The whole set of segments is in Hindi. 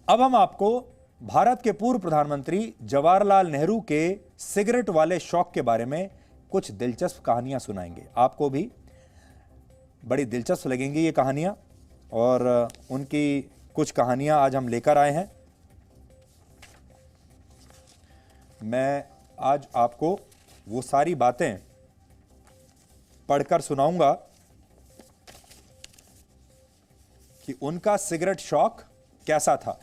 अब हम आपको भारत के पूर्व प्रधानमंत्री जवाहरलाल नेहरू के सिगरेट वाले शौक के बारे में कुछ दिलचस्प कहानियां सुनाएंगे। आपको भी बड़ी दिलचस्प लगेंगी ये कहानियां, और उनकी कुछ कहानियां आज हम लेकर आए हैं। मैं आज आपको वो सारी बातें पढ़कर सुनाऊंगा कि उनका सिगरेट शौक कैसा था।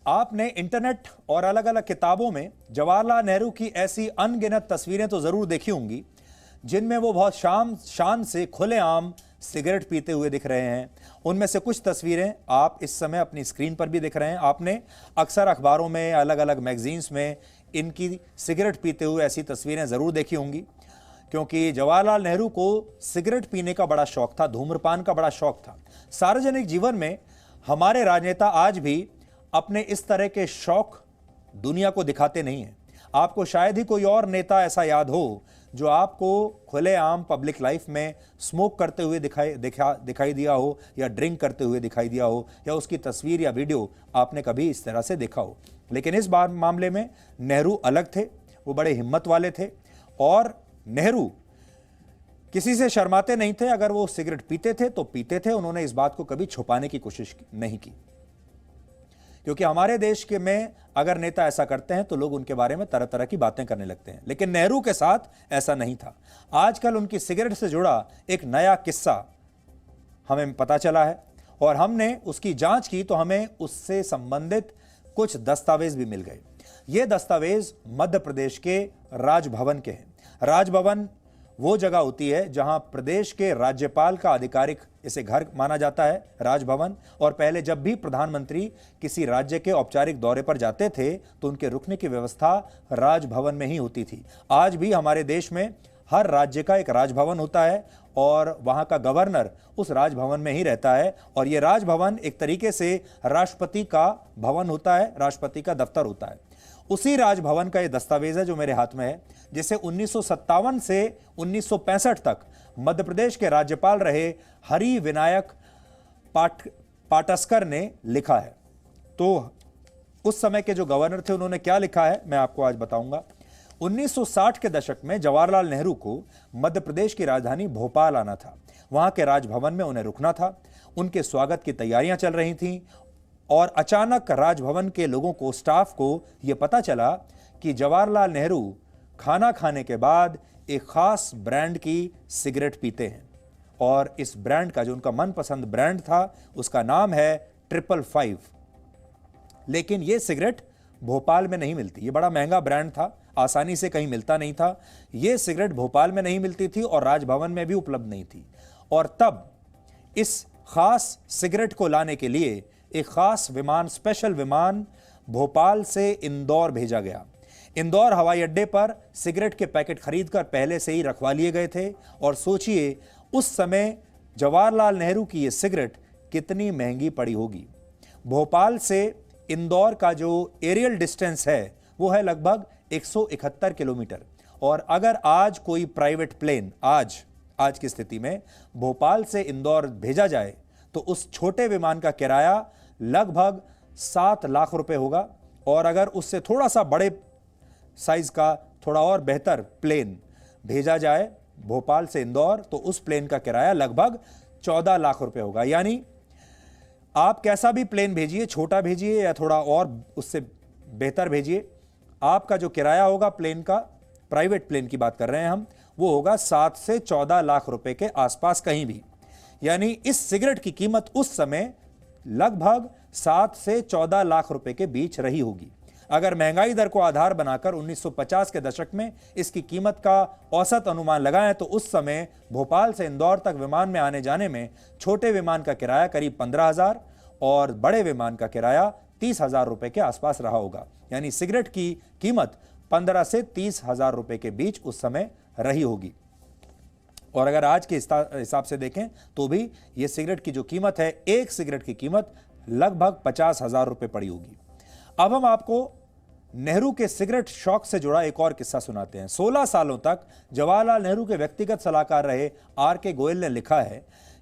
आपने इंटरनेट और अलग अलग किताबों में जवाहरलाल नेहरू की ऐसी अनगिनत तस्वीरें तो जरूर देखी होंगी जिनमें वो बहुत शान से खुलेआम सिगरेट पीते हुए दिख रहे हैं। उनमें से कुछ तस्वीरें आप इस समय अपनी स्क्रीन पर भी दिख रहे हैं। आपने अक्सर अखबारों में, अलग अलग मैगजीन्स में इनकी सिगरेट पीते हुए ऐसी तस्वीरें जरूर देखी होंगी, क्योंकि जवाहरलाल नेहरू को सिगरेट पीने का बड़ा शौक था, धूम्रपान का बड़ा शौक था। सार्वजनिक जीवन में हमारे राजनेता आज भी अपने इस तरह के शौक दुनिया को दिखाते नहीं हैं। आपको शायद ही कोई और नेता ऐसा याद हो जो आपको खुलेआम पब्लिक लाइफ में स्मोक करते हुए दिखाई दिया हो, या ड्रिंक करते हुए दिखाई दिया हो, या उसकी तस्वीर या वीडियो आपने कभी इस तरह से देखा हो। लेकिन इस बार मामले में नेहरू अलग थे, वो बड़े हिम्मत वाले थे, और नेहरू किसी से शर्माते नहीं थे। अगर वो सिगरेट पीते थे तो पीते थे, उन्होंने इस बात को कभी छुपाने की कोशिश नहीं की, क्योंकि हमारे देश के में अगर नेता ऐसा करते हैं तो लोग उनके बारे में तरह तरह की बातें करने लगते हैं। लेकिन नेहरू के साथ ऐसा नहीं था। आजकल उनकी सिगरेट से जुड़ा एक नया किस्सा हमें पता चला है, और हमने उसकी जांच की तो हमें उससे संबंधित कुछ दस्तावेज भी मिल गए। ये दस्तावेज मध्य प्रदेश के राजभवन के हैं। राजभवन वो जगह होती है जहां प्रदेश के राज्यपाल का आधिकारिक इसे घर माना जाता है, राजभवन। और पहले जब भी प्रधानमंत्री किसी राज्य के औपचारिक दौरे पर जाते थे तो उनके रुकने की व्यवस्था राजभवन में ही होती थी। आज भी हमारे देश में हर राज्य का एक राजभवन होता है, और वहां का गवर्नर उस राजभवन में ही रहता है। और यह राजभवन एक तरीके से राष्ट्रपति का भवन होता है, राष्ट्रपति का दफ्तर होता है। उसी राजभवन का यह दस्तावेज है जो मेरे हाथ में है, जिसे 1957 से 1965 तक मध्य प्रदेश के राज्यपाल रहे हरि विनायक पाटस्कर ने लिखा है। तो उस समय के जो गवर्नर थे उन्होंने क्या लिखा है मैं आपको आज बताऊंगा। 1960 के दशक में जवाहरलाल नेहरू को मध्य प्रदेश की राजधानी भोपाल आना था। वहां के राजभवन में उन्हें रुकना था। उनके स्वागत की तैयारियां चल रही थीं, और अचानक राजभवन के लोगों को, स्टाफ को यह पता चला कि जवाहरलाल नेहरू खाना खाने के बाद एक खास ब्रांड की सिगरेट पीते हैं। और इस ब्रांड का, जो उनका मनपसंद ब्रांड था, उसका नाम है 555। लेकिन यह सिगरेट भोपाल में नहीं मिलती। यह बड़ा महंगा ब्रांड था, आसानी से कहीं मिलता नहीं था। यह सिगरेट भोपाल में नहीं मिलती थी और राजभवन में भी उपलब्ध नहीं थी। और तब इस खास सिगरेट को लाने के लिए एक खास विमान, स्पेशल विमान भोपाल से इंदौर भेजा गया। इंदौर हवाई अड्डे पर सिगरेट के पैकेट खरीदकर पहले से ही रखवा लिए गए थे। और सोचिए उस समय जवाहरलाल नेहरू की यह सिगरेट कितनी महंगी पड़ी होगी। भोपाल से इंदौर का जो एरियल डिस्टेंस है वो है लगभग 171 किलोमीटर। और अगर आज कोई प्राइवेट प्लेन आज की स्थिति में भोपाल से इंदौर भेजा जाए तो उस छोटे विमान का किराया लगभग 7 लाख रुपए होगा। और अगर उससे थोड़ा सा बड़े साइज का, थोड़ा और बेहतर प्लेन भेजा जाए भोपाल से इंदौर तो उस प्लेन का किराया लगभग 14 लाख रुपए होगा। यानी आप कैसा भी प्लेन भेजिए, छोटा भेजिए या थोड़ा और उससे बेहतर भेजिए, आपका जो किराया होगा प्लेन का, प्राइवेट प्लेन की बात कर रहे हैं हम, वो होगा 7 से 14 लाख रुपए के आसपास कहीं भी। यानी इस सिगरेट की कीमत उस समय लगभग 7 से 14 लाख रुपए के बीच रही होगी। अगर महंगाई दर को आधार बनाकर 1950 के दशक में इसकी कीमत का औसत अनुमान लगाएं तो उस समय भोपाल से इंदौर तक विमान में आने जाने में छोटे विमान का किराया करीब 15,000 और बड़े विमान का किराया 30,000 रुपए के आसपास रहा होगा। यानी सिगरेट की कीमत 15 से 30,000 रुपए के बीच उस समय रही होगी। और अगर आज के हिसाब से देखें तो भी यह सिगरेट की जो कीमत है, एक सिगरेट की कीमत लगभग 50,000 रुपए पड़ी होगी। अब हम आपको नेहरू के सिगरेट शौक से जुड़ा एक और किस्सा सुनाते हैं। 16 सालों तक जवाहरलाल नेहरू के व्यक्तिगत सलाहकार रहे आर के गोयल ने लिखा है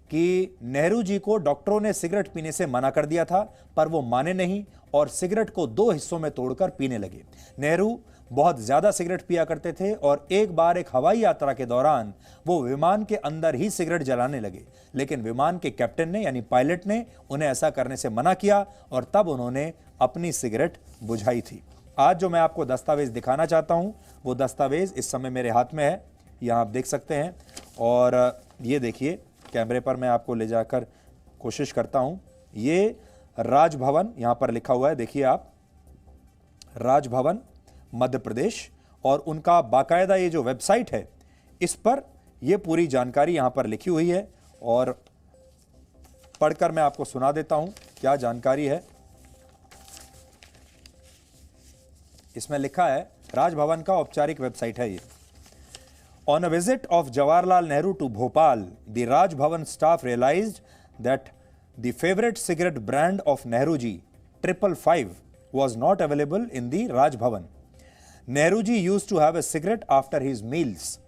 कि नेहरू जी को डॉक्टरों ने सिगरेट पीने से मना कर दिया था, पर वो माने नहीं और सिगरेट को 2 हिस्सों में तोड़कर पीने लगे। नेहरू बहुत ज्यादा सिगरेट पिया करते थे और एक बार एक हवाई यात्रा के दौरान वो विमान के अंदर ही सिगरेट जलाने लगे, लेकिन विमान के कैप्टन ने यानी पायलट ने उन्हें ऐसा करने से मना किया और तब उन्होंने अपनी सिगरेट बुझाई थी। आज जो मैं आपको दस्तावेज दिखाना चाहता हूं वो दस्तावेज इस समय मेरे हाथ में है, यहां आप देख सकते हैं। और ये देखिए, कैमरे पर मैं आपको ले जाकर कोशिश करता हूं। ये राजभवन यहां पर लिखा हुआ है, देखिए आप, राजभवन मध्य प्रदेश, और उनका बाकायदा ये जो वेबसाइट है इस पर ये पूरी जानकारी यहां पर लिखी हुई है और पढ़कर मैं आपको सुना देता हूं क्या जानकारी है। इसमें लिखा है, राजभवन का औपचारिक वेबसाइट है ये। On a visit of Jawaharlal Nehru to Bhopal, the Raj Bhavan staff realized that the favorite cigarette brand of Nehruji, 555, was not available in the Raj Bhavan. Nehruji used to have a cigarette after his meals.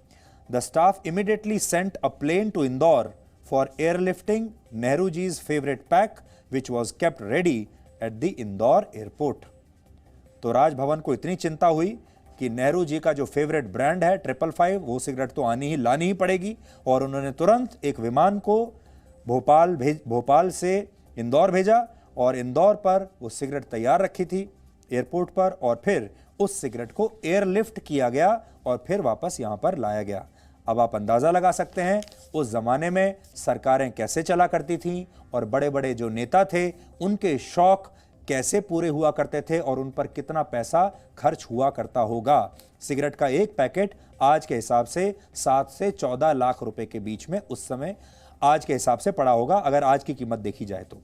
The staff immediately sent a plane to Indore for airlifting Nehruji's favorite pack, which was kept ready at the Indore airport. तो राजभवन को इतनी चिंता हुई कि नेहरू जी का जो फेवरेट ब्रांड है 555, वो सिगरेट तो लानी ही पड़ेगी, और उन्होंने तुरंत एक विमान को भोपाल से इंदौर भेजा और इंदौर पर वो सिगरेट तैयार रखी थी एयरपोर्ट पर, और फिर उस सिगरेट को एयरलिफ्ट किया गया और फिर वापस यहाँ पर लाया गया। अब आप अंदाज़ा लगा सकते हैं उस ज़माने में सरकारें कैसे चला करती थीं और बड़े बड़े जो नेता थे उनके शौक कैसे पूरे हुआ करते थे और उन पर कितना पैसा खर्च हुआ करता होगा। सिगरेट का एक पैकेट आज के हिसाब से 7 से 14 लाख रुपए के बीच में उस समय आज के हिसाब से पड़ा होगा, अगर आज की कीमत देखी जाए तो।